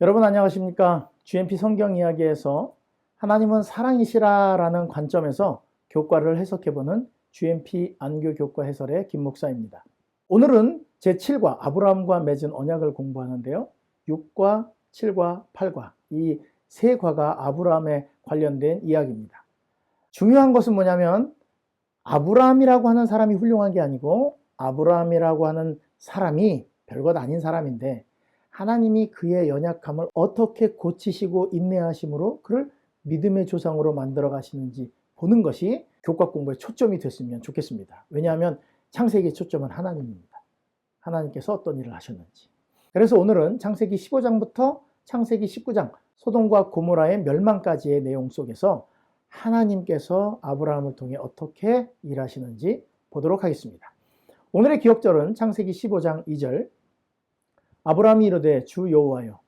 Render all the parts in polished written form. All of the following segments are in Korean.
여러분 안녕하십니까? GMP 성경 이야기에서 하나님은 사랑이시라라는 관점에서 교과를 해석해보는 GMP 안교 교과 해설의 김 목사입니다. 오늘은 제7과 아브라함과 맺은 언약을 공부하는데요. 6과 7과 8과 이 세 과가 아브라함에 관련된 이야기입니다. 중요한 것은 뭐냐면 아브라함이라고 하는 사람이 훌륭한 게 아니고 아브라함이라고 하는 사람이 별것 아닌 사람인데 하나님이 그의 연약함을 어떻게 고치시고 인내하심으로 그를 믿음의 조상으로 만들어 가시는지 보는 것이 교과 공부의 초점이 됐으면 좋겠습니다. 왜냐하면 창세기의 초점은 하나님입니다. 하나님께서 어떤 일을 하셨는지. 그래서 오늘은 창세기 15장부터 창세기 19장 소돔과 고모라의 멸망까지의 내용 속에서 하나님께서 아브라함을 통해 어떻게 일하시는지 보도록 하겠습니다. 오늘의 기억절은 창세기 15장 2절. 아브라함이 이르되 주 여호와여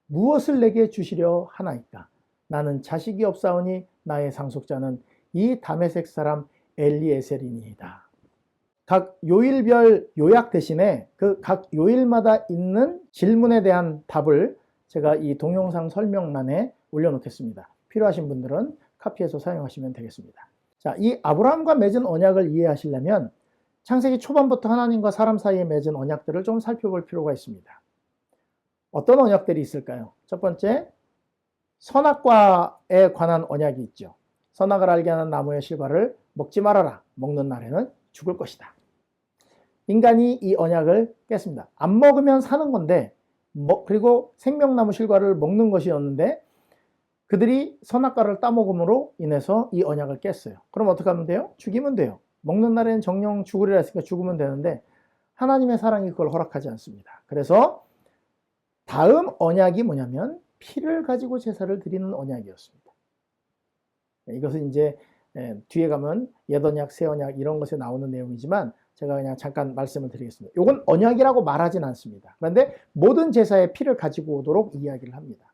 무엇을 내게 주시려 하나이까? 나는 자식이 없사오니 나의 상속자는 이 다메섹 사람 엘리에셀이니이다. 각 요일별 요약 대신에 그 각 요일마다 있는 질문에 대한 답을 제가 이 동영상 설명란에 올려놓겠습니다. 필요하신 분들은 카피해서 사용하시면 되겠습니다. 자, 이 아브라함과 맺은 언약을 이해하시려면 창세기 초반부터 하나님과 사람 사이에 맺은 언약들을 좀 살펴볼 필요가 있습니다. 어떤 언약들이 있을까요? 첫 번째, 선악과에 관한 언약이 있죠. 선악을 알게 하는 나무의 실과를 먹지 말아라. 먹는 날에는 죽을 것이다. 인간이 이 언약을 깼습니다. 안 먹으면 사는 건데, 그리고 생명나무 실과를 먹는 것이었는데 그들이 선악과를 따먹음으로 인해서 이 언약을 깼어요. 그럼 어떻게 하면 돼요? 죽이면 돼요. 먹는 날에는 정령 죽으리라 했으니까 죽으면 되는데 하나님의 사랑이 그걸 허락하지 않습니다. 그래서 다음 언약이 뭐냐면 피를 가지고 제사를 드리는 언약이었습니다. 이것은 이제 뒤에 가면 옛 언약, 새 언약 이런 것에 나오는 내용이지만 제가 그냥 잠깐 말씀을 드리겠습니다. 이건 언약이라고 말하진 않습니다. 그런데 모든 제사에 피를 가지고 오도록 이야기를 합니다.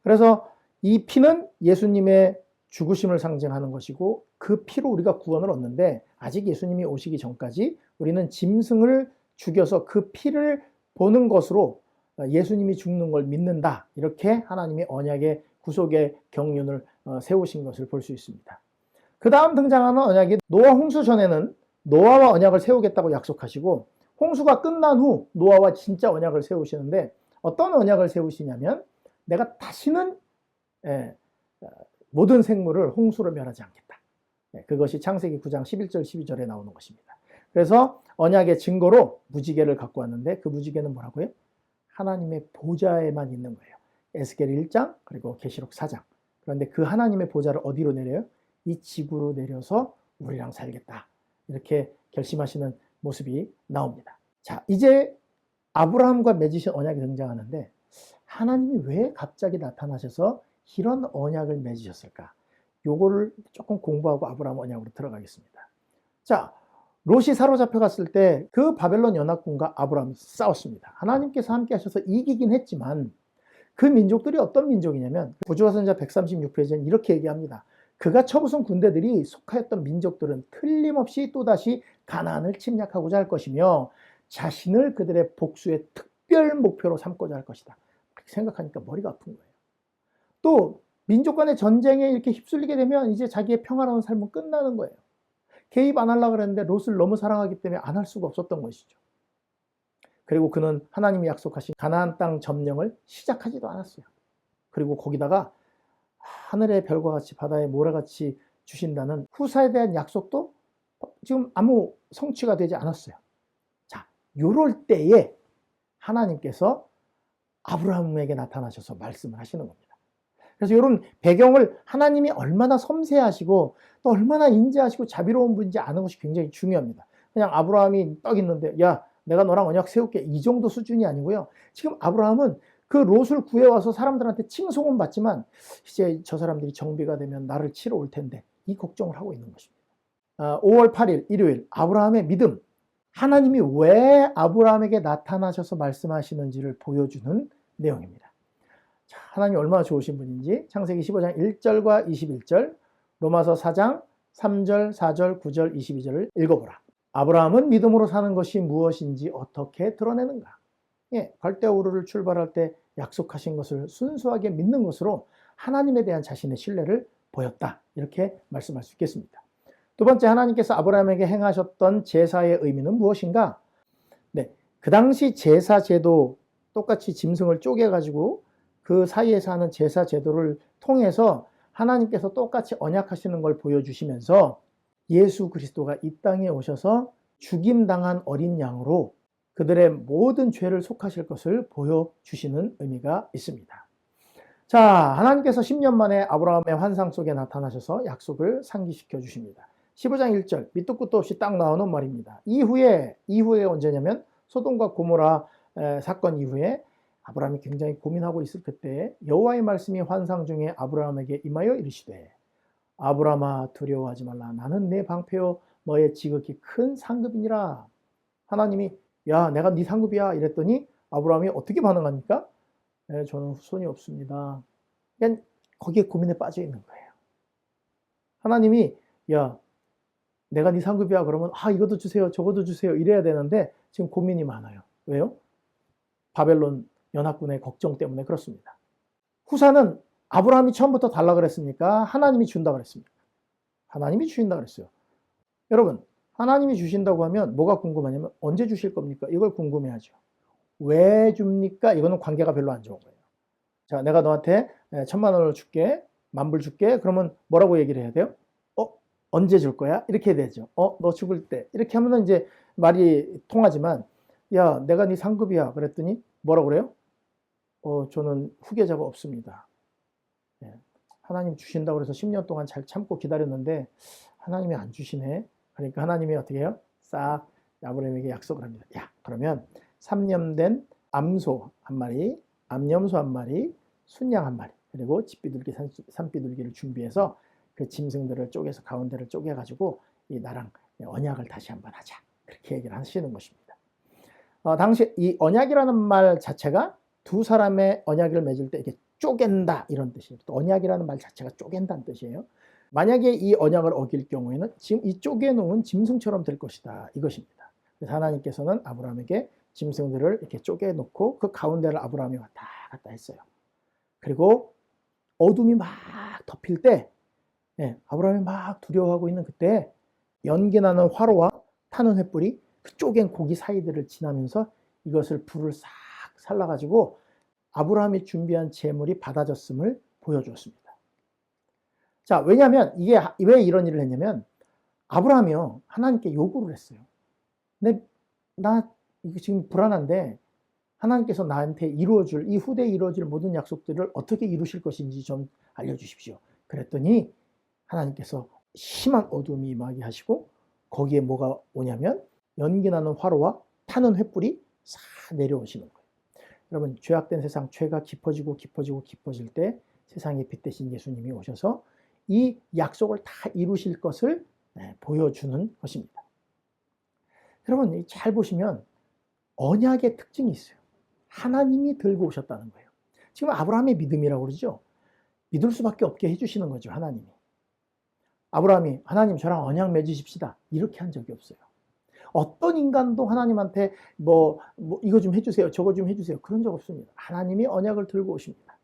그래서 이 피는 예수님의 죽으심을 상징하는 것이고 그 피로 우리가 구원을 얻는데 아직 예수님이 오시기 전까지 우리는 짐승을 죽여서 그 피를 보는 것으로 예수님이 죽는 걸 믿는다. 이렇게 하나님이 언약의 구속의 경륜을 세우신 것을 볼 수 있습니다. 그 다음 등장하는 언약이 노아 홍수 전에는 노아와 언약을 세우겠다고 약속하시고 홍수가 끝난 후 노아와 진짜 언약을 세우시는데 어떤 언약을 세우시냐면 내가 다시는 모든 생물을 홍수로 멸하지 않겠다. 그것이 창세기 9장 11절 12절에 나오는 것입니다. 그래서 언약의 증거로 무지개를 갖고 왔는데 그 무지개는 뭐라고요? 하나님의 보좌에만 있는 거예요. 에스겔 1장 그리고 계시록 4장. 그런데 그 하나님의 보좌를 어디로 내려요? 이 지구로 내려서 우리랑 살겠다. 이렇게 결심하시는 모습이 나옵니다. 자, 이제 아브라함과 맺으신 언약이 등장하는데 하나님이 왜 갑자기 나타나셔서 이런 언약을 맺으셨을까? 요거를 조금 공부하고 아브라함 언약으로 들어가겠습니다. 자, 롯이 사로잡혀 갔을 때 그 바벨론 연합군과 아브라함이 싸웠습니다. 하나님께서 함께 하셔서 이기긴 했지만 그 민족들이 어떤 민족이냐면 구주와 선지자 136페이지는 이렇게 얘기합니다. 그가 쳐부순 군대들이 속하였던 민족들은 틀림없이 또다시 가나안을 침략하고자 할 것이며 자신을 그들의 복수의 특별 목표로 삼고자 할 것이다. 생각하니까 머리가 아픈 거예요. 또 민족 간의 전쟁에 이렇게 휩쓸리게 되면 이제 자기의 평화로운 삶은 끝나는 거예요. 개입 안 하려고 그랬는데 롯을 너무 사랑하기 때문에 안 할 수가 없었던 것이죠. 그리고 그는 하나님이 약속하신 가나안 땅 점령을 시작하지도 않았어요. 그리고 거기다가 하늘의 별과 같이 바다의 모래같이 주신다는 후사에 대한 약속도 지금 아무 성취가 되지 않았어요. 자, 요럴 때에 하나님께서 아브라함에게 나타나셔서 말씀을 하시는 겁니다. 그래서 이런 배경을 하나님이 얼마나 섬세하시고 또 얼마나 인자하시고 자비로운 분인지 아는 것이 굉장히 중요합니다. 그냥 아브라함이 딱 있는데 야 내가 너랑 언약 세울게 이 정도 수준이 아니고요. 지금 아브라함은 그 롯을 구해와서 사람들한테 칭송은 받지만 이제 저 사람들이 정비가 되면 나를 치러 올 텐데 이 걱정을 하고 있는 것입니다. 5월 8일 일요일 아브라함의 믿음, 하나님이 왜 아브라함에게 나타나셔서 말씀하시는지를 보여주는 내용입니다. 자, 하나님 얼마나 좋으신 분인지 창세기 15장 1절과 21절, 로마서 4장 3절, 4절, 9절, 22절을 읽어보라. 아브라함은 믿음으로 사는 것이 무엇인지 어떻게 드러내는가? 갈대아 우르를 출발할 때 약속하신 것을 순수하게 믿는 것으로 하나님에 대한 자신의 신뢰를 보였다. 이렇게 말씀할 수 있겠습니다. 두 번째, 하나님께서 아브라함에게 행하셨던 제사의 의미는 무엇인가? 네, 그 당시 제사 제도, 똑같이 짐승을 쪼개가지고 그 사이에서 하는 제사 제도를 통해서 하나님께서 똑같이 언약하시는 걸 보여주시면서 예수 그리스도가 이 땅에 오셔서 죽임당한 어린 양으로 그들의 모든 죄를 속하실 것을 보여주시는 의미가 있습니다. 자, 하나님께서 10년 만에 아브라함의 환상 속에 나타나셔서 약속을 상기시켜 주십니다. 15장 1절, 밑도 끝도 없이 딱 나오는 말입니다. 이후에 언제냐면 소돔과 고모라 사건 이후에 아브라함이 굉장히 고민하고 있을 그때 여호와의 말씀이 환상 중에 아브라함에게 임하여 이르시되 아브라함아 두려워하지 말라. 나는 내 방패요 너의 지극히 큰 상급이니라. 하나님이 야 내가 네 상급이야 이랬더니 아브라함이 어떻게 반응합니까? 네, 저는 후손이 없습니다. 그냥 거기에 고민에 빠져 있는 거예요. 하나님이 야 내가 네 상급이야 그러면 이것도 주세요 저것도 주세요 이래야 되는데 지금 고민이 많아요. 왜요? 바벨론 연합군의 걱정 때문에 그렇습니다. 후사는 아브라함이 처음부터 달라 그랬습니까? 하나님이 준다 그랬습니까? 하나님이 주신다 그랬어요. 여러분 하나님이 주신다고 하면 뭐가 궁금하냐면 언제 주실 겁니까? 이걸 궁금해하죠. 왜 줍니까? 이거는 관계가 별로 안 좋은 거예요. 자, 내가 너한테 1,000만 원을 줄게, 10,000불 줄게. 그러면 뭐라고 얘기를 해야 돼요? 언제 줄 거야? 이렇게 되죠. 너 죽을 때. 이렇게 하면 이제 말이 통하지만, 야, 내가 네 상급이야. 그랬더니 뭐라고 그래요? 저는 후계자가 없습니다. 하나님 주신다고 해서 10년 동안 잘 참고 기다렸는데 하나님이 안 주시네. 그러니까 하나님이 어떻게 해요? 싹 아브라함에게 약속을 합니다. 야, 그러면 3년 된 암소 한 마리, 암염소 한 마리, 순양 한 마리, 그리고 집비둘기, 산비둘기를 준비해서 그 짐승들을 쪼개서 가운데를 쪼개가지고 나랑 언약을 다시 한번 하자. 그렇게 얘기를 하시는 것입니다. 당시 이 언약이라는 말 자체가 두 사람의 언약을 맺을 때 이렇게 쪼갠다 이런 뜻이에요. 또 언약이라는 말 자체가 쪼갠다는 뜻이에요. 만약에 이 언약을 어길 경우에는 지금 이 쪼개놓은 짐승처럼 될 것이다 이것입니다. 그래서 하나님께서는 아브라함에게 짐승들을 이렇게 쪼개놓고 그 가운데를 아브라함이 왔다 갔다 했어요. 그리고 어둠이 막 덮일 때 아브라함이 막 두려워하고 있는 그때 연기나는 화로와 타는 횃불이 그 쪼갠 고기 사이들을 지나면서 이것을 불을 싹 살라가지고 아브라함이 준비한 제물이 받아졌음을 보여주었습니다. 자, 왜냐하면 이게 왜 이런 일을 했냐면 아브라함이요 하나님께 요구를 했어요. 근데 나 이거 지금 불안한데 하나님께서 나한테 이루어줄 이 후대에 이루어질 모든 약속들을 어떻게 이루실 것인지 좀 알려주십시오. 그랬더니 하나님께서 심한 어둠이 임하게 하시고 거기에 뭐가 오냐면 연기나는 화로와 타는 횃불이 싹 내려오시는 거예요. 여러분 죄악된 세상 죄가 깊어지고 깊어질 때 세상의 빛 대신 예수님이 오셔서 이 약속을 다 이루실 것을 보여주는 것입니다. 여러분 잘 보시면 언약의 특징이 있어요. 하나님이 들고 오셨다는 거예요. 지금 아브라함의 믿음이라고 그러죠. 믿을 수밖에 없게 해주시는 거죠. 하나님이. 아브라함이 하나님 저랑 언약 맺으십시다. 이렇게 한 적이 없어요. 어떤 인간도 하나님한테 뭐 이거 좀 해주세요. 저거 좀 해주세요. 그런 적 없습니다. 하나님이 언약을 들고 오십니다.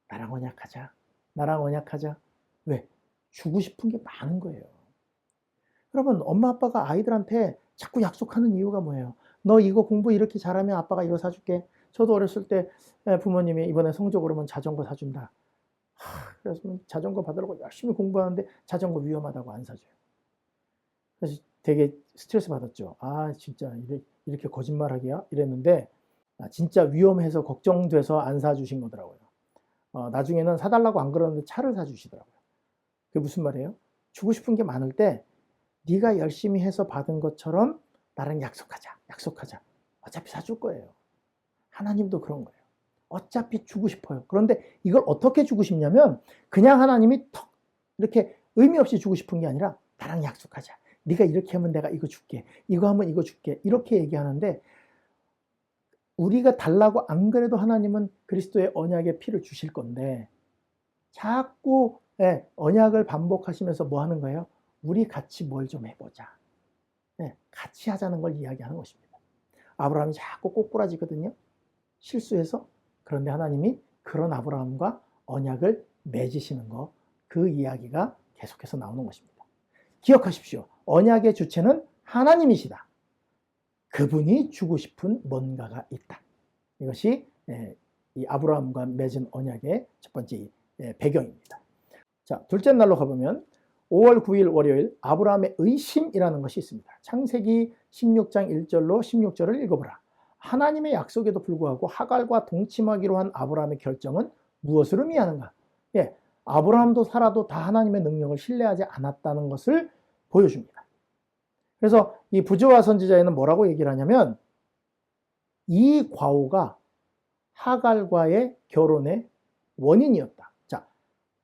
나랑 언약하자. 나랑 언약하자. 왜? 주고 싶은 게 많은 거예요. 여러분 엄마 아빠가 아이들한테 자꾸 약속하는 이유가 뭐예요? 너 이거 공부 이렇게 잘하면 아빠가 이거 사줄게. 저도 어렸을 때 부모님이 이번에 성적 오르면 자전거 사준다. 그래서 자전거 받으려고 열심히 공부하는데 자전거 위험하다고 안 사줘요. 그래서 되게 스트레스 받았죠. 진짜 이렇게 거짓말하기야? 이랬는데 진짜 위험해서 걱정돼서 안 사주신 거더라고요. 나중에는 사달라고 안 그러는데 차를 사주시더라고요. 그게 무슨 말이에요? 주고 싶은 게 많을 때 네가 열심히 해서 받은 것처럼 나랑 약속하자. 어차피 사줄 거예요. 하나님도 그런 거예요. 어차피 주고 싶어요. 그런데 이걸 어떻게 주고 싶냐면 그냥 하나님이 턱 이렇게 의미 없이 주고 싶은 게 아니라 나랑 약속하자. 네가 이렇게 하면 내가 이거 줄게. 이거 하면 이거 줄게. 이렇게 얘기하는데 우리가 달라고 안 그래도 하나님은 그리스도의 언약의 피를 주실 건데 자꾸 언약을 반복하시면서 뭐 하는 거예요? 우리 같이 뭘 좀 해보자. 같이 하자는 걸 이야기하는 것입니다. 아브라함이 자꾸 꼬꾸라지거든요. 실수해서. 그런데 하나님이 그런 아브라함과 언약을 맺으시는 거, 그 이야기가 계속해서 나오는 것입니다. 기억하십시오. 언약의 주체는 하나님이시다. 그분이 주고 싶은 뭔가가 있다. 이것이 이 아브라함과 맺은 언약의 첫 번째 배경입니다. 자, 둘째 날로 가보면 5월 9일 월요일 아브라함의 의심이라는 것이 있습니다. 창세기 16장 1절로 16절을 읽어보라. 하나님의 약속에도 불구하고 하갈과 동침하기로 한 아브라함의 결정은 무엇을 의미하는가? 예, 아브라함도 사라도 다 하나님의 능력을 신뢰하지 않았다는 것을 보여줍니다. 그래서 이 부조화 선지자에는 뭐라고 얘기를 하냐면 이 과오가 하갈과의 결혼의 원인이었다. 자,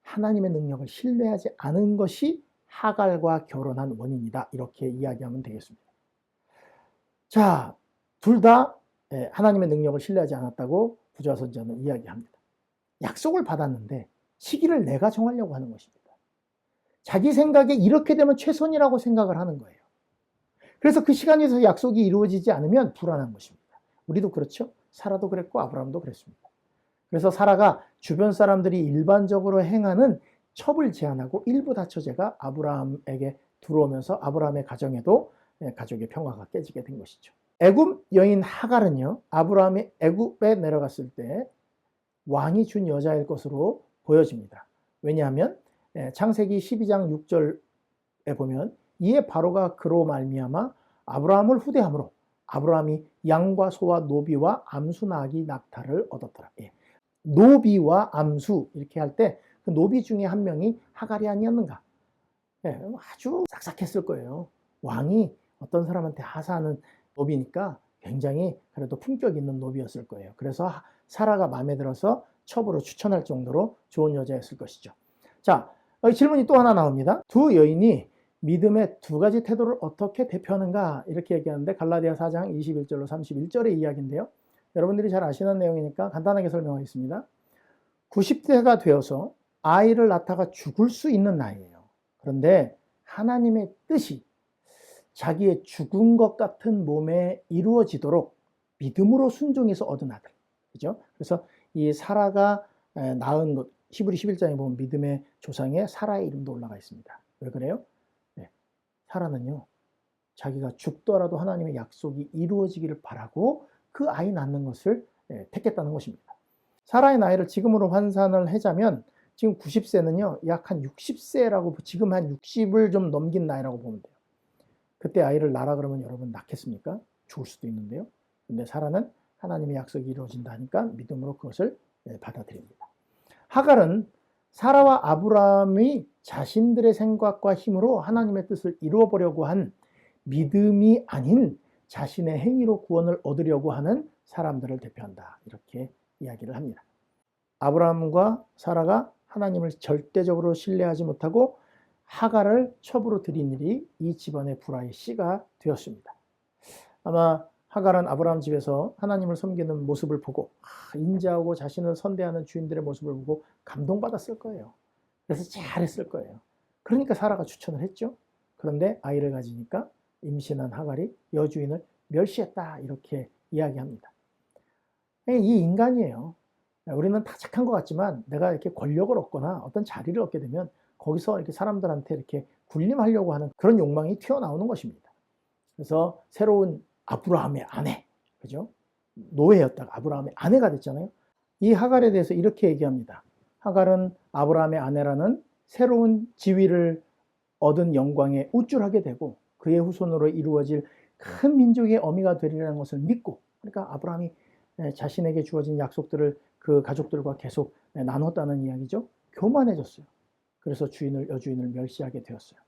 하나님의 능력을 신뢰하지 않은 것이 하갈과 결혼한 원인이다. 이렇게 이야기하면 되겠습니다. 자, 둘 다 하나님의 능력을 신뢰하지 않았다고 부조화 선지자는 이야기합니다. 약속을 받았는데 시기를 내가 정하려고 하는 것입니다. 자기 생각에 이렇게 되면 최선이라고 생각을 하는 거예요. 그래서 그 시간에서 약속이 이루어지지 않으면 불안한 것입니다. 우리도 그렇죠? 사라도 그랬고 아브라함도 그랬습니다. 그래서 사라가 주변 사람들이 일반적으로 행하는 첩을 제한하고 일부 다처제가 아브라함에게 들어오면서 아브라함의 가정에도 가족의 평화가 깨지게 된 것이죠. 애굽 여인 하갈은요, 아브라함이 애굽에 내려갔을 때 왕이 준 여자일 것으로 보여집니다. 왜냐하면 창세기 12장 6절에 보면 이에 바로가 그로 말미암아 아브라함을 후대함으로 아브라함이 양과 소와 노비와 암수 나귀 낙타를 얻었더라. 예. 노비와 암수 이렇게 할 때 그 노비 중에 한 명이 하갈이 아니었는가? 예, 아주 싹싹했을 거예요. 왕이 어떤 사람한테 하사하는 노비니까 굉장히 그래도 품격 있는 노비였을 거예요. 그래서 사라가 마음에 들어서 첩으로 추천할 정도로 좋은 여자였을 것이죠. 자, 질문이 또 하나 나옵니다. 두 여인이 믿음의 두 가지 태도를 어떻게 대표하는가 이렇게 얘기하는데 갈라디아 4장 21절로 31절의 이야기인데요. 여러분들이 잘 아시는 내용이니까 간단하게 설명하겠습니다. 90세가 되어서 아이를 낳다가 죽을 수 있는 나이예요. 그런데 하나님의 뜻이 자기의 죽은 것 같은 몸에 이루어지도록 믿음으로 순종해서 얻은 아들. 그죠? 그래서 이 사라가 낳은 것, 히브리 11장에 보면 믿음의 조상에 사라의 이름도 올라가 있습니다. 왜 그래요? 사라는요, 자기가 죽더라도 하나님의 약속이 이루어지기를 바라고 그 아이 낳는 것을 택했다는 것입니다. 사라의 나이를 지금으로 환산을 하자면 지금 90세는요, 약 한 60세라고, 지금 한 60을 좀 넘긴 나이라고 보면 돼요. 그때 아이를 낳으라 그러면 여러분 낳겠습니까? 죽을 수도 있는데요. 근데 사라는 하나님의 약속이 이루어진다 하니까 믿음으로 그것을 받아들입니다. 하갈은 사라와 아브라함이 자신들의 생각과 힘으로 하나님의 뜻을 이루어보려고 한 믿음이 아닌 자신의 행위로 구원을 얻으려고 하는 사람들을 대표한다. 이렇게 이야기를 합니다. 아브라함과 사라가 하나님을 절대적으로 신뢰하지 못하고 하갈을 첩으로 들인 일이 이 집안의 불화의 씨가 되었습니다. 아마 하갈은 아브라함 집에서 하나님을 섬기는 모습을 보고 인자하고 자신을 선대하는 주인들의 모습을 보고 감동받았을 거예요. 그래서 잘했을 거예요. 그러니까 사라가 추천을 했죠. 그런데 아이를 가지니까 임신한 하갈이 여주인을 멸시했다 이렇게 이야기합니다. 이 인간이에요. 우리는 다 착한 것 같지만 내가 이렇게 권력을 얻거나 어떤 자리를 얻게 되면 거기서 이렇게 사람들한테 이렇게 군림하려고 하는 그런 욕망이 튀어나오는 것입니다. 그래서 새로운 아브라함의 아내, 그죠? 노예였다가 아브라함의 아내가 됐잖아요. 이 하갈에 대해서 이렇게 얘기합니다. 하갈은 아브라함의 아내라는 새로운 지위를 얻은 영광에 우쭐하게 되고 그의 후손으로 이루어질 큰 민족의 어미가 되리라는 것을 믿고, 그러니까 아브라함이 자신에게 주어진 약속들을 그 가족들과 계속 나눴다는 이야기죠. 교만해졌어요. 그래서 여주인을 멸시하게 되었어요.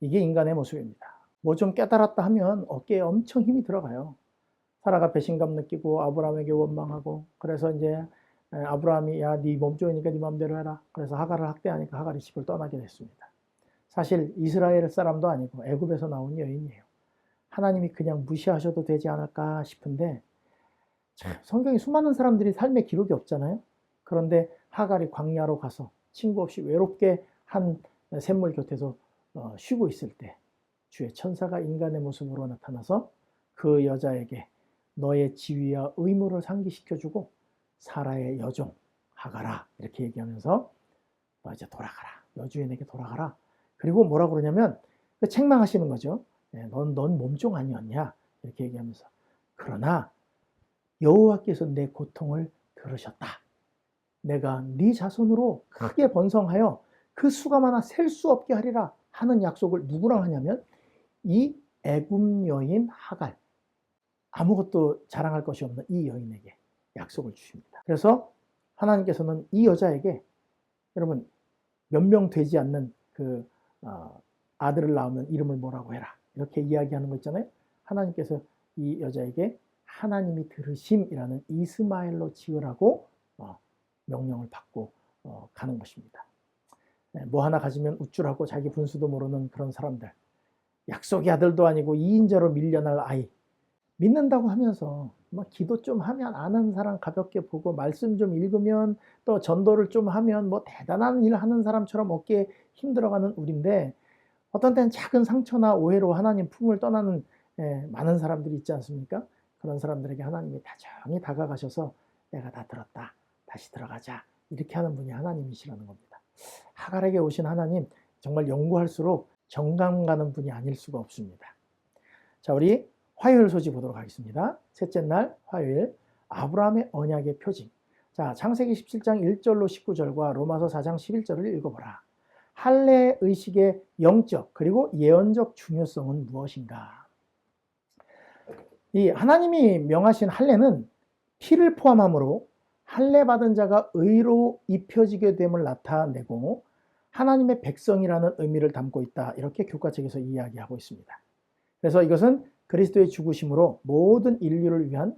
이게 인간의 모습입니다. 뭐 좀 깨달았다 하면 어깨에 엄청 힘이 들어가요. 사라가 배신감 느끼고 아브라함에게 원망하고, 그래서 이제 아브라함이 야, 네 몸종이니까 네 마음대로 해라. 그래서 하갈을 학대하니까 하갈이 집을 떠나게 됐습니다. 사실 이스라엘 사람도 아니고 애굽에서 나온 여인이에요. 하나님이 그냥 무시하셔도 되지 않을까 싶은데 참, 성경에 수많은 사람들이 삶의 기록이 없잖아요. 그런데 하갈이 광야로 가서 친구 없이 외롭게 한 샘물 곁에서 쉬고 있을 때 주의 천사가 인간의 모습으로 나타나서 그 여자에게 너의 지위와 의무를 상기시켜주고 사라의 여종 하가라 이렇게 얘기하면서 너 이제 돌아가라. 여주인에게 돌아가라. 그리고 뭐라 그러냐면 책망하시는 거죠. 넌 몸종 아니었냐 이렇게 얘기하면서 그러나 여호와께서 내 고통을 들으셨다. 내가 네 자손으로 크게 번성하여 그 수가 많아 셀 수 없게 하리라 하는 약속을 누구랑 하냐면 이 애굽 여인 하갈, 아무것도 자랑할 것이 없는 이 여인에게 약속을 주십니다. 그래서 하나님께서는 이 여자에게 여러분 몇 명 되지 않는 그 아들을 낳으면 이름을 뭐라고 해라 이렇게 이야기하는 거 있잖아요. 하나님께서 이 여자에게 하나님이 들으심이라는 이스마엘로 지으라고 명령을 받고 가는 것입니다. 뭐 하나 가지면 우쭐하고 자기 분수도 모르는 그런 사람들, 약속의 아들도 아니고 이인자로 밀려날 아이, 믿는다고 하면서 뭐 기도 좀 하면 아는 사람 가볍게 보고 말씀 좀 읽으면 또 전도를 좀 하면 뭐 대단한 일 하는 사람처럼 어깨에 힘들어가는 우리인데 어떤 때는 작은 상처나 오해로 하나님 품을 떠나는 많은 사람들이 있지 않습니까? 그런 사람들에게 하나님이 다정히 다가가셔서 내가 다 들었다. 다시 들어가자. 이렇게 하는 분이 하나님이시라는 겁니다. 하갈에게 오신 하나님 정말 연구할수록 정감 가는 분이 아닐 수가 없습니다. 자, 우리 화요일 소식 보도록 하겠습니다. 셋째 날 화요일 아브라함의 언약의 표징. 자, 창세기 17장 1절로 19절과 로마서 4장 11절을 읽어보라. 할례 의식의 영적 그리고 예언적 중요성은 무엇인가? 이 하나님이 명하신 할례는 피를 포함하므로 할례 받은 자가 의로 입혀지게 됨을 나타내고 하나님의 백성이라는 의미를 담고 있다. 이렇게 교과책에서 이야기하고 있습니다. 그래서 이것은 그리스도의 죽으심으로 모든 인류를 위한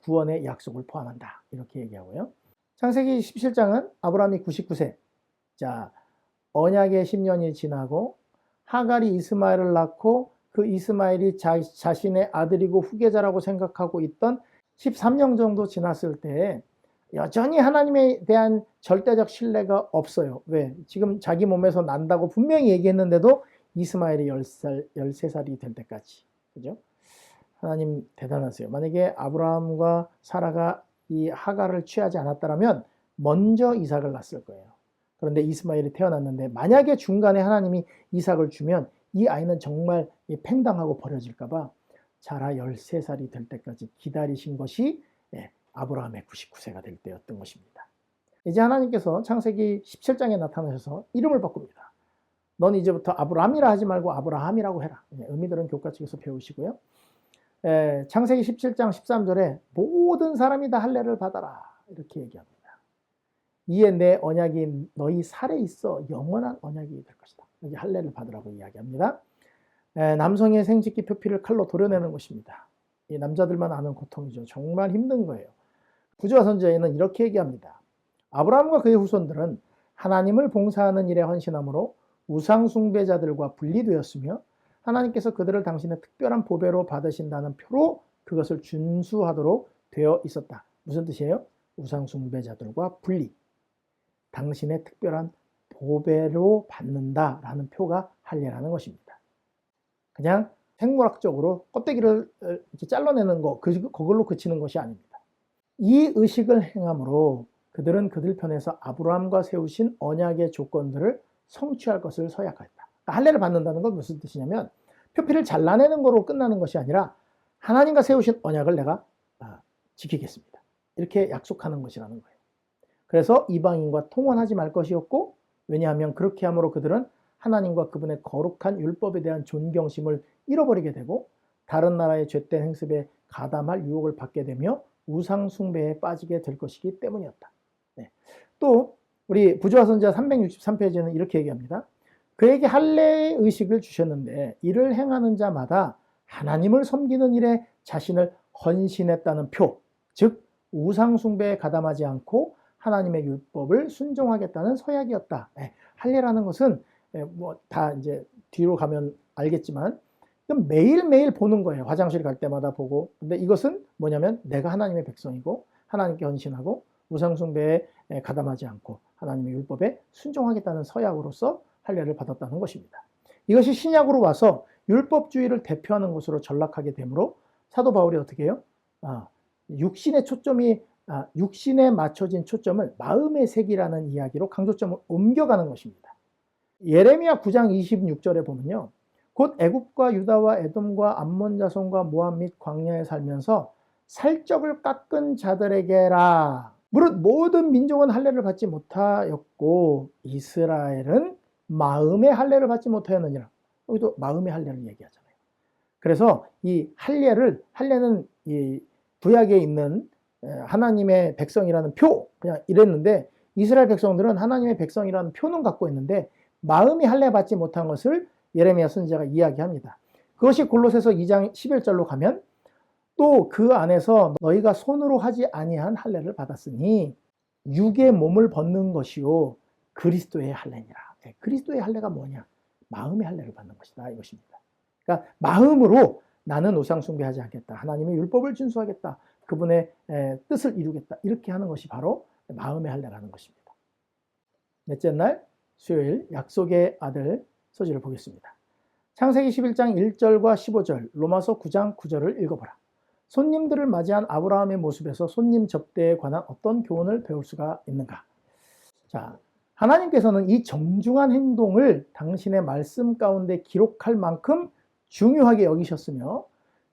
구원의 약속을 포함한다. 이렇게 얘기하고요. 창세기 17장은 아브라함이 99세. 자, 언약의 10년이 지나고 하갈이 이스마엘을 낳고 그 이스마엘이 자신의 아들이고 후계자라고 생각하고 있던 13년 정도 지났을 때 여전히 하나님에 대한 절대적 신뢰가 없어요. 왜? 지금 자기 몸에서 난다고 분명히 얘기했는데도 이스마엘이 10살, 13살이 될 때까지. 그죠? 하나님 대단하세요. 만약에 아브라함과 사라가 이 하갈을 취하지 않았다면 먼저 이삭을 낳았을 거예요. 그런데 이스마엘이 태어났는데 만약에 중간에 하나님이 이삭을 주면 이 아이는 정말 팽당하고 버려질까 봐 자라 13살이 될 때까지 기다리신 것이 아브라함의 99세가 될 때였던 것입니다. 이제 하나님께서 창세기 17장에 나타나셔서 이름을 바꿉니다. 넌 이제부터 아브라함이라 하지 말고 아브라함이라고 해라. 의미들은 교과책에서 배우시고요. 창세기 17장 13절에 모든 사람이 다 할례를 받아라 이렇게 얘기합니다. 이에 내 언약이 너희 살에 있어 영원한 언약이 될 것이다. 여기 할례를 받으라고 이야기합니다. 남성의 생식기 표피를 칼로 도려내는 것입니다. 이 남자들만 아는 고통이죠. 정말 힘든 거예요. 구주와 선지자에는 이렇게 얘기합니다. 아브라함과 그의 후손들은 하나님을 봉사하는 일에 헌신함으로 우상 숭배자들과 분리되었으며 하나님께서 그들을 당신의 특별한 보배로 받으신다는 표로 그것을 준수하도록 되어 있었다. 무슨 뜻이에요? 우상 숭배자들과 분리. 당신의 특별한 보배로 받는다라는 표가 할례라는 것입니다. 그냥 생물학적으로 껍데기를 이렇게 잘라내는 거, 그걸로 그치는 것이 아닙니다. 이 의식을 행함으로 그들은 그들 편에서 아브라함과 세우신 언약의 조건들을 성취할 것을 서약했다. 그러니까 할례를 받는다는 건 무슨 뜻이냐면 표피를 잘라내는 거로 끝나는 것이 아니라 하나님과 세우신 언약을 내가 지키겠습니다. 이렇게 약속하는 것이라는 거예요. 그래서 이방인과 통혼하지 말 것이었고 왜냐하면 그렇게 함으로 그들은 하나님과 그분의 거룩한 율법에 대한 존경심을 잃어버리게 되고 다른 나라의 죄된 행습에 가담할 유혹을 받게 되며 우상 숭배에 빠지게 될 것이기 때문이었다. 또 우리 부조화 선지자 363페이지는 이렇게 얘기합니다. 그에게 할례의 의식을 주셨는데 이를 행하는 자마다 하나님을 섬기는 일에 자신을 헌신했다는 표, 즉 우상 숭배에 가담하지 않고 하나님의 율법을 순종하겠다는 서약이었다. 할례라는 것은 뭐 다 이제 뒤로 가면 알겠지만 매일매일 보는 거예요. 화장실 갈 때마다 보고. 근데 이것은 뭐냐면 내가 하나님의 백성이고 하나님께 헌신하고 우상 숭배에 가담하지 않고 하나님의 율법에 순종하겠다는 서약으로서 할례를 받았다는 것입니다. 이것이 신약으로 와서 율법주의를 대표하는 것으로 전락하게 되므로 사도 바울이 어떻게 해요? 육신의 초점이 육신에 맞춰진 초점을 마음의 색이라는 이야기로 강조점을 옮겨가는 것입니다. 예레미야 9장 26절에 보면요. 곧 애굽과 유다와 에돔과 암몬 자손과 모압 및 광야에 살면서 살적을 깎은 자들에게라. 무릇 모든 민족은 할례를 받지 못하였고 이스라엘은 마음의 할례를 받지 못하였느니라. 여기도 마음의 할례를 얘기하잖아요. 그래서 이 할례는 이 구약에 있는 하나님의 백성이라는 표, 그냥 이랬는데 이스라엘 백성들은 하나님의 백성이라는 표는 갖고 있는데 마음이 할례 받지 못한 것을 예레미야 선지자가 이야기합니다. 그것이 골로새서 2장 11절로 가면 또 그 안에서 너희가 손으로 하지 아니한 할례를 받았으니 육의 몸을 벗는 것이요 그리스도의 할례니라. 그리스도의 할례가 뭐냐? 마음의 할례를 받는 것이다 이것입니다. 그러니까 마음으로 나는 우상 숭배하지 않겠다. 하나님의 율법을 준수하겠다. 그분의 뜻을 이루겠다. 이렇게 하는 것이 바로 마음의 할례라는 것입니다. 넷째 날 수요일 약속의 아들 소지를 보겠습니다. 창세기 11장 1절과 15절, 로마서 9장 9절을 읽어보라. 손님들을 맞이한 아브라함의 모습에서 손님 접대에 관한 어떤 교훈을 배울 수가 있는가? 자, 하나님께서는 이 정중한 행동을 당신의 말씀 가운데 기록할 만큼 중요하게 여기셨으며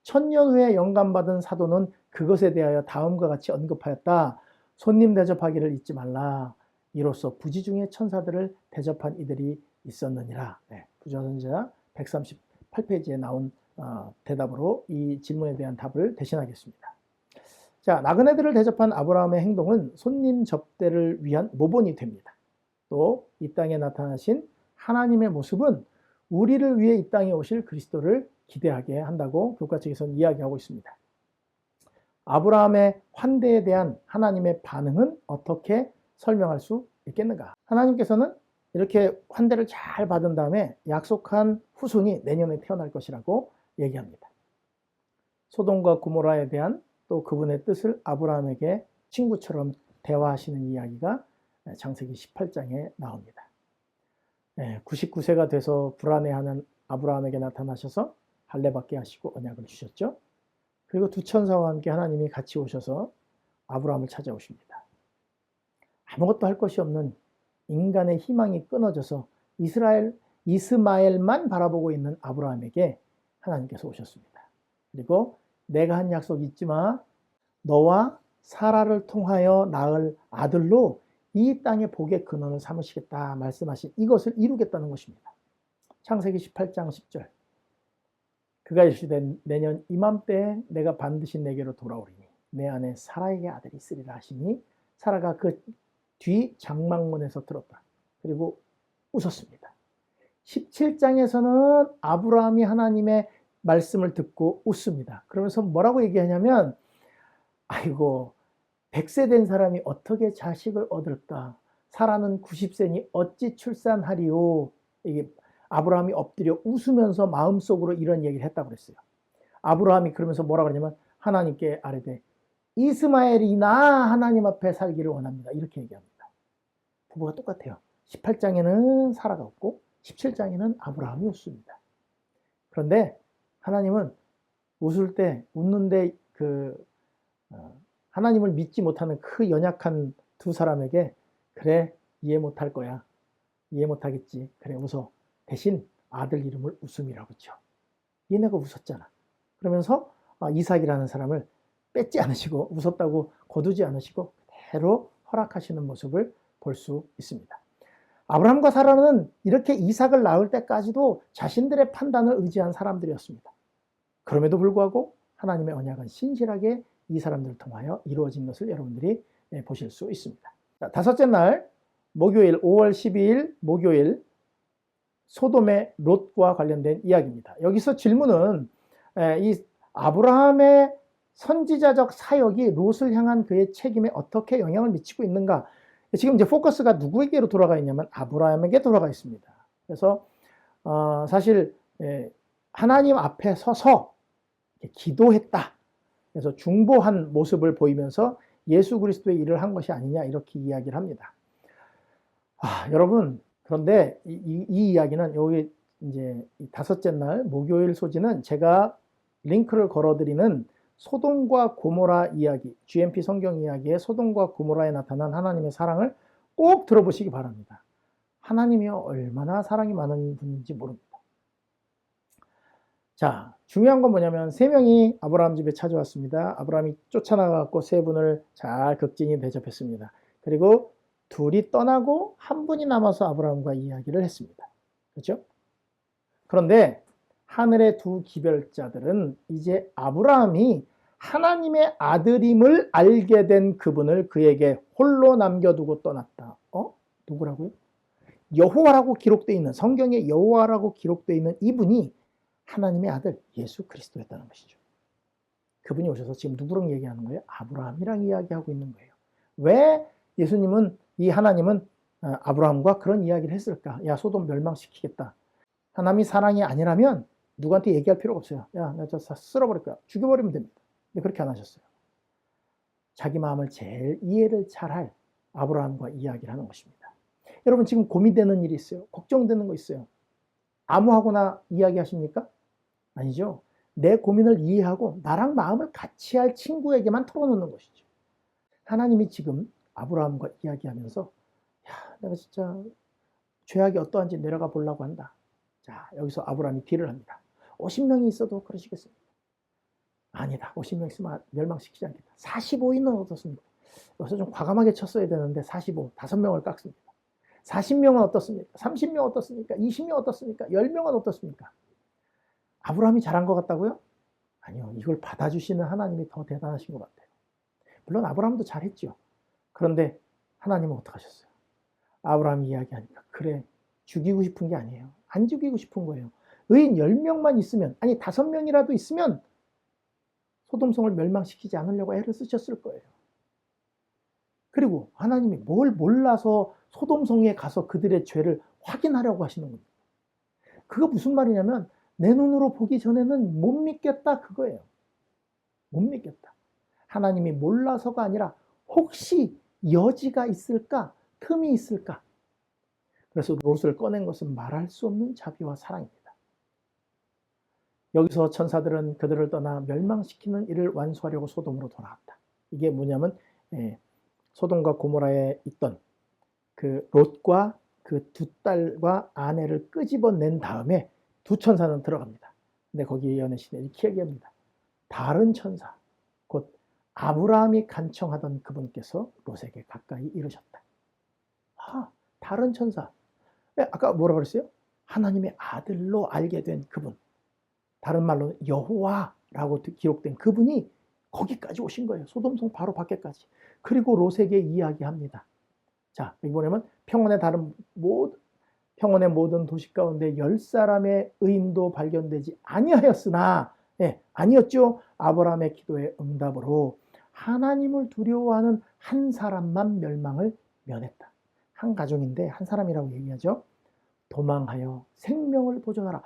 천년 후에 영감받은 사도는 그것에 대하여 다음과 같이 언급하였다. 손님 대접하기를 잊지 말라. 이로써 부지 중에 천사들을 대접한 이들이 있었느니라. 부조선지자 138페이지에 나온 대답으로 이 질문에 대한 답을 대신하겠습니다. 자, 나그네들을 대접한 아브라함의 행동은 손님 접대를 위한 모본이 됩니다. 또 이 땅에 나타나신 하나님의 모습은 우리를 위해 이 땅에 오실 그리스도를 기대하게 한다고 교과 책에서는 이야기하고 있습니다. 아브라함의 환대에 대한 하나님의 반응은 어떻게 설명할 수 있겠는가? 하나님께서는 이렇게 환대를 잘 받은 다음에 약속한 후손이 내년에 태어날 것이라고 얘기합니다. 소돔과 고모라에 대한 또 그분의 뜻을 아브라함에게 친구처럼 대화하시는 이야기가 창세기 18장에 나옵니다. 99세가 돼서 불안해하는 아브라함에게 나타나셔서 할례받게 하시고 언약을 주셨죠. 그리고 두 천사와 함께 하나님이 같이 오셔서 아브라함을 찾아오십니다. 아무것도 할 것이 없는 인간의 희망이 끊어져서 이스마엘만 바라보고 있는 아브라함에게 하나님께서 오셨습니다. 그리고 내가 한 약속 잊지 마. 너와 사라를 통하여 낳을 아들로 이 땅의 복의 근원을 삼으시겠다 말씀하신 이것을 이루겠다는 것입니다. 창세기 18장 10절. 그가 이르시되 내년 이맘때에 내가 반드시 내게로 돌아오리니 내 안에 사라에게 아들이 있으리라 하시니 사라가 그 뒤 장막문에서 들었다. 그리고 웃었습니다. 17장에서는 아브라함이 하나님의 말씀을 듣고 웃습니다. 그러면서 뭐라고 얘기하냐면 아이고 100세 된 사람이 어떻게 자식을 얻을까? 사라는 90세니 어찌 출산하리요? 이게 아브라함이 엎드려 웃으면서 마음속으로 이런 얘기를 했다고 그랬어요. 아브라함이 그러면서 뭐라고 그러냐면 하나님께 아뢰되 이스마엘이 나 하나님 앞에 살기를 원합니다. 이렇게 얘기합니다. 부부가 똑같아요. 18장에는 사라가 없고 17장에는 아브라함이 웃습니다. 그런데 하나님은 웃는데 하나님을 믿지 못하는 그 연약한 두 사람에게 그래 이해 못할 거야. 이해 못하겠지. 그래 웃어. 대신 아들 이름을 웃음이라고 했죠. 얘네가 웃었잖아. 그러면서 이삭이라는 사람을 뺏지 않으시고 웃었다고 거두지 않으시고 그대로 허락하시는 모습을 볼 수 있습니다. 아브라함과 사라는 이렇게 이삭을 낳을 때까지도 자신들의 판단을 의지한 사람들이었습니다. 그럼에도 불구하고 하나님의 언약은 신실하게 이 사람들을 통하여 이루어진 것을 여러분들이 보실 수 있습니다. 자, 다섯째 날 목요일 5월 12일 목요일 소돔의 롯과 관련된 이야기입니다. 여기서 질문은 이 아브라함의 선지자적 사역이 롯을 향한 그의 책임에 어떻게 영향을 미치고 있는가? 지금 이제 포커스가 누구에게로 돌아가 있냐면 아브라함에게 돌아가 있습니다. 그래서 사실 하나님 앞에 서서 기도했다. 그래서 중보한 모습을 보이면서 예수 그리스도의 일을 한 것이 아니냐 이렇게 이야기를 합니다. 여러분 그런데 이 이야기는 여기 이제 다섯째 날 목요일 소지는 제가 링크를 걸어드리는 소돔과 고모라 이야기, GMP 성경 이야기의 소돔과 고모라에 나타난 하나님의 사랑을 꼭 들어보시기 바랍니다. 하나님이 얼마나 사랑이 많은 분인지 모릅니다. 자, 중요한 건 뭐냐면 세 명이 아브라함 집에 찾아왔습니다. 아브라함이 쫓아나가고 세 분을 잘 극진히 대접했습니다. 그리고 둘이 떠나고 한 분이 남아서 아브라함과 이야기를 했습니다. 그렇죠? 그런데 하늘의 두 기별자들은 이제 아브라함이 하나님의 아들임을 알게 된 그분을 그에게 홀로 남겨두고 떠났다. 누구라고요? 여호와라고 기록되어 있는, 성경에 여호와라고 기록되어 있는 이분이 하나님의 아들 예수 그리스도였다는 것이죠. 그분이 오셔서 지금 누구랑 얘기하는 거예요? 아브라함이랑 이야기하고 있는 거예요. 왜 예수님은, 이 하나님은 아브라함과 그런 이야기를 했을까? 야, 소돔 멸망시키겠다. 하나님이 사랑이 아니라면 누구한테 얘기할 필요가 없어요. 야, 나 저 쓸어버릴 거야. 죽여버리면 됩니다. 근데 그렇게 안 하셨어요. 자기 마음을 제일 이해를 잘할 아브라함과 이야기를 하는 것입니다. 여러분, 지금 고민되는 일이 있어요. 걱정되는 거 있어요. 아무하고나 이야기하십니까? 아니죠. 내 고민을 이해하고 나랑 마음을 같이 할 친구에게만 털어놓는 것이죠. 하나님이 지금 아브라함과 이야기하면서, 야, 내가 진짜 죄악이 어떠한지 내려가 보려고 한다. 자, 여기서 아브라함이 딜을 합니다. 50명이 있어도 그러시겠습니까? 아니다. 50명 있으면 멸망시키지 않겠다. 45인은 어떻습니까? 여기서 좀 과감하게 쳤어야 되는데 45, 5명을 깎습니다. 40명은 어떻습니까? 30명 어떻습니까? 20명 어떻습니까? 10명은 어떻습니까? 아브라함이 잘한 것 같다고요? 아니요. 이걸 받아주시는 하나님이 더 대단하신 것 같아요. 물론 아브라함도 잘했죠. 그런데 하나님은 어떻게 하셨어요? 아브라함이 이야기하니까, 그래, 죽이고 싶은 게 아니에요. 안 죽이고 싶은 거예요. 의인 10명만 있으면, 아니 5명이라도 있으면 소돔성을 멸망시키지 않으려고 애를 쓰셨을 거예요. 그리고 하나님이 뭘 몰라서 소돔성에 가서 그들의 죄를 확인하려고 하시는 겁니다. 그거 무슨 말이냐면 내 눈으로 보기 전에는 못 믿겠다, 그거예요. 못 믿겠다. 하나님이 몰라서가 아니라 혹시 여지가 있을까? 틈이 있을까? 그래서 롯을 꺼낸 것은 말할 수 없는 자비와 사랑입니다. 여기서 천사들은 그들을 떠나 멸망시키는 일을 완수하려고 소돔으로 돌아왔다. 이게 뭐냐면 소돔과 고모라에 있던 그 롯과 그 두 딸과 아내를 끄집어낸 다음에 두 천사는 들어갑니다. 근데 거기에 예언의 이렇게 얘기합니다. 다른 천사, 곧 아브라함이 간청하던 그분께서 롯에게 가까이 이르셨다. 다른 천사. 아까 뭐라 그랬어요? 하나님의 아들로 알게 된 그분. 다른 말로 여호와라고 기록된 그분이 거기까지 오신 거예요. 소돔성 바로 밖에까지. 그리고 롯에게 이야기합니다. 자, 여기 보면 평원의 모든 도시 가운데 10사람의 의인도 발견되지 아니하였으나, 아니었죠. 아브라함의 기도의 응답으로 하나님을 두려워하는 한 사람만 멸망을 면했다. 한 가족인데 한 사람이라고 얘기하죠. 도망하여 생명을 보존하라.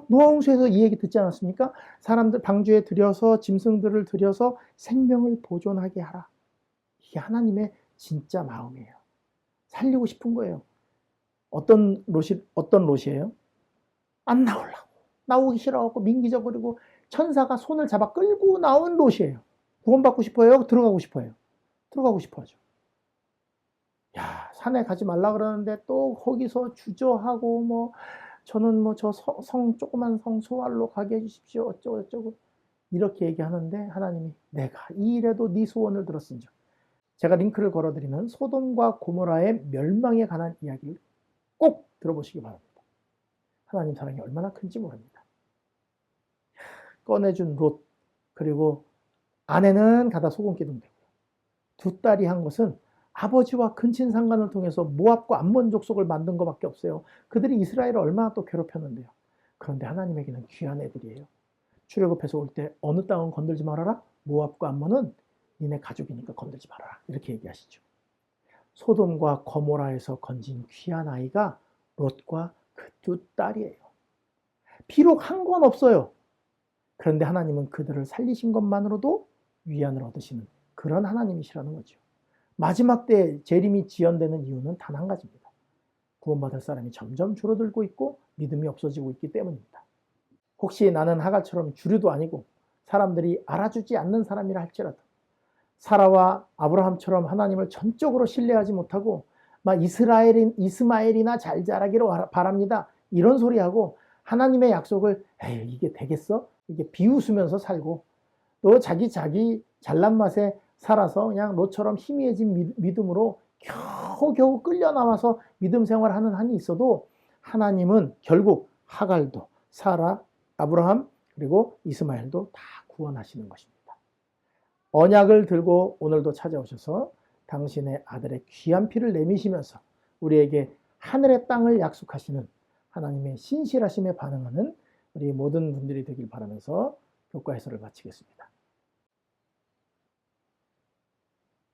노아홍수에서 이 얘기 듣지 않았습니까? 사람들 방주에 들여서 짐승들을 들여서 생명을 보존하게 하라. 이게 하나님의 진짜 마음이에요. 살리고 싶은 거예요. 어떤 롯이에요? 안 나오려고. 나오기 싫어하고 민기적거리고 천사가 손을 잡아 끌고 나온 롯이에요. 구원받고 싶어요? 들어가고 싶어요? 들어가고 싶어하죠. 야, 산에 가지 말라 그러는데 또 거기서 주저하고 저는 저 조그만 성 소알로 가게 해주십시오. 어쩌고 이렇게 얘기하는데 하나님이 내가 이 일에도 네 소원을 들었은즉. 제가 링크를 걸어드리는 소돔과 고모라의 멸망에 관한 이야기를 꼭 들어보시기 바랍니다. 하나님 사랑이 얼마나 큰지 모릅니다. 꺼내준 롯, 그리고 아내는 가다 소금 기둥 되고요. 두 딸이 한 것은 아버지와 근친 상간을 통해서 모압과 암몬 족속을 만든 것밖에 없어요. 그들이 이스라엘을 얼마나 또 괴롭혔는데요. 그런데 하나님에게는 귀한 애들이에요. 출애굽해서 올 때 어느 땅은 건들지 말아라. 모압과 암몬은 니네 가족이니까 건들지 말아라. 이렇게 얘기하시죠. 소돔과 거모라에서 건진 귀한 아이가 롯과 그 두 딸이에요. 비록 한 건 없어요. 그런데 하나님은 그들을 살리신 것만으로도 위안을 얻으시는 그런 하나님이시라는 거죠. 마지막 때 재림이 지연되는 이유는 단 한 가지입니다. 구원받을 사람이 점점 줄어들고 있고 믿음이 없어지고 있기 때문입니다. 혹시 나는 하갈처럼 주류도 아니고 사람들이 알아주지 않는 사람이라 할지라도 사라와 아브라함처럼 하나님을 전적으로 신뢰하지 못하고 막 이스마엘이나 잘 자라기를 바랍니다. 이런 소리하고 하나님의 약속을 에이 이게 되겠어? 이게 비웃으면서 살고 또 자기 잘난 맛에 살아서 그냥 너처럼 희미해진 믿음으로 겨우겨우 끌려 나와서 믿음 생활하는 한이 있어도 하나님은 결국 하갈도 사라, 아브라함 그리고 이스마엘도 다 구원하시는 것입니다. 언약을 들고 오늘도 찾아오셔서 당신의 아들의 귀한 피를 내미시면서 우리에게 하늘의 땅을 약속하시는 하나님의 신실하심에 반응하는 우리 모든 분들이 되길 바라면서 교과 해설을 마치겠습니다.